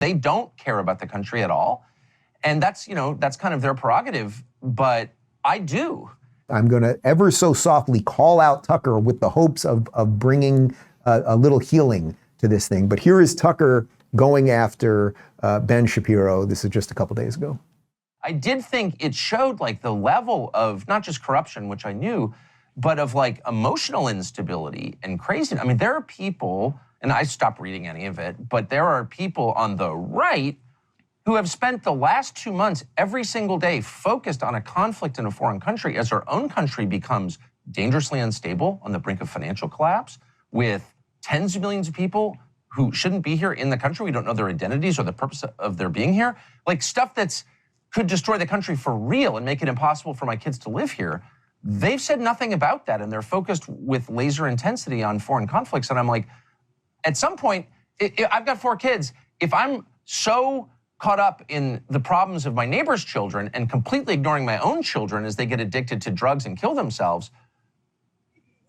They don't care about the country at all. And that's kind of their prerogative, but I do. I'm going to ever so softly call out Tucker with the hopes of bringing a little healing to this thing. But here is Tucker going after Ben Shapiro. This is just a couple days ago. I did think it showed like the level of not just corruption, which I knew, but of like emotional instability and craziness. I mean, there are people, and I stopped reading any of it, but there are people on the right who have spent the last 2 months every single day focused on a conflict in a foreign country as our own country becomes dangerously unstable on the brink of financial collapse, with tens of millions of people who shouldn't be here in the country. We don't know their identities or the purpose of their being here. Like stuff that's could destroy the country for real and make it impossible for my kids to live here. They've said nothing about that, and they're focused with laser intensity on foreign conflicts. And I'm like, at some point, I've got 4 kids. If I'm so caught up in the problems of my neighbor's children and completely ignoring my own children as they get addicted to drugs and kill themselves,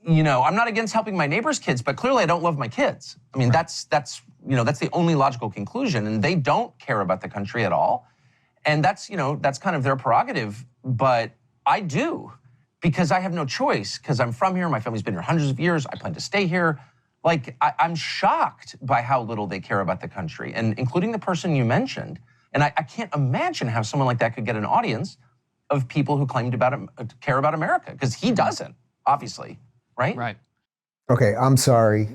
I'm not against helping my neighbor's kids, but clearly I don't love my kids. I mean, that's the only logical conclusion, and they don't care about the country at all. And that's kind of their prerogative, but I do, because I have no choice, because I'm from here, my family's been here hundreds of years, I plan to stay here. Like, I'm shocked by how little they care about the country, and including the person you mentioned. And I can't imagine how someone like that could get an audience of people who claim to care about America, because he doesn't, obviously, right? Right. Okay, I'm sorry.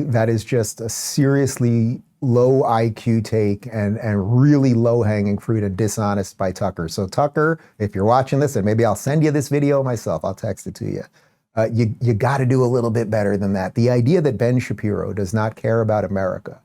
That is just a seriously low IQ take and really low-hanging fruit and dishonest by Tucker. So Tucker, if you're watching this, and maybe I'll send you this video myself, I'll text it to you. You got to do a little bit better than that. The idea that Ben Shapiro does not care about America,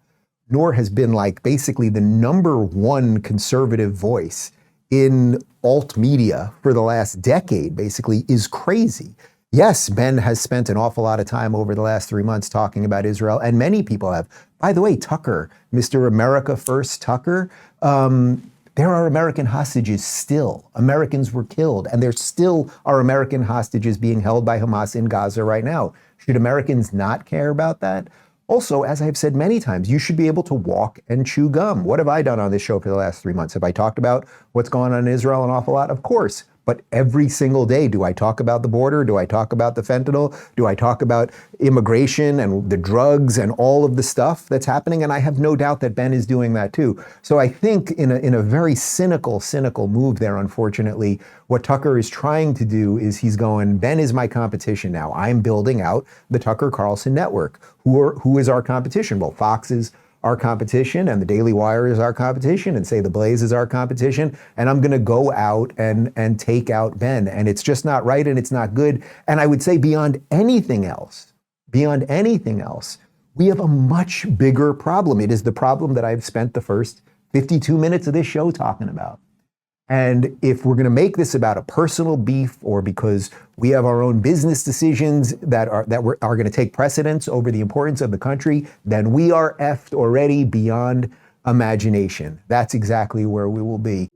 nor has been like basically the #1 conservative voice in alt media for the last decade, basically, is crazy. Yes, Ben has spent an awful lot of time over the last 3 months talking about Israel, and many people have. By the way, Tucker, Mr. America First Tucker, there are American hostages still. Americans were killed, and there still are American hostages being held by Hamas in Gaza right now. Should Americans not care about that? Also, as I've said many times, you should be able to walk and chew gum. What have I done on this show for the last 3 months? Have I talked about what's going on in Israel an awful lot? Of course. But every single day, do I talk about the border? Do I talk about the fentanyl? Do I talk about immigration and the drugs and all of the stuff that's happening? And I have no doubt that Ben is doing that too. So I think in a very cynical move there, unfortunately, what Tucker is trying to do is he's going, Ben is my competition now. I'm building out the Tucker Carlson network. Who is our competition? Well, Fox is our competition, and the Daily Wire is our competition, and say the Blaze is our competition, and I'm gonna go out and take out Ben. And it's just not right, and it's not good. And I would say beyond anything else, we have a much bigger problem. It is the problem that I've spent the first 52 minutes of this show talking about. And if we're gonna make this about a personal beef, or because we have our own business decisions that are gonna take precedence over the importance of the country, then we are effed already beyond imagination. That's exactly where we will be.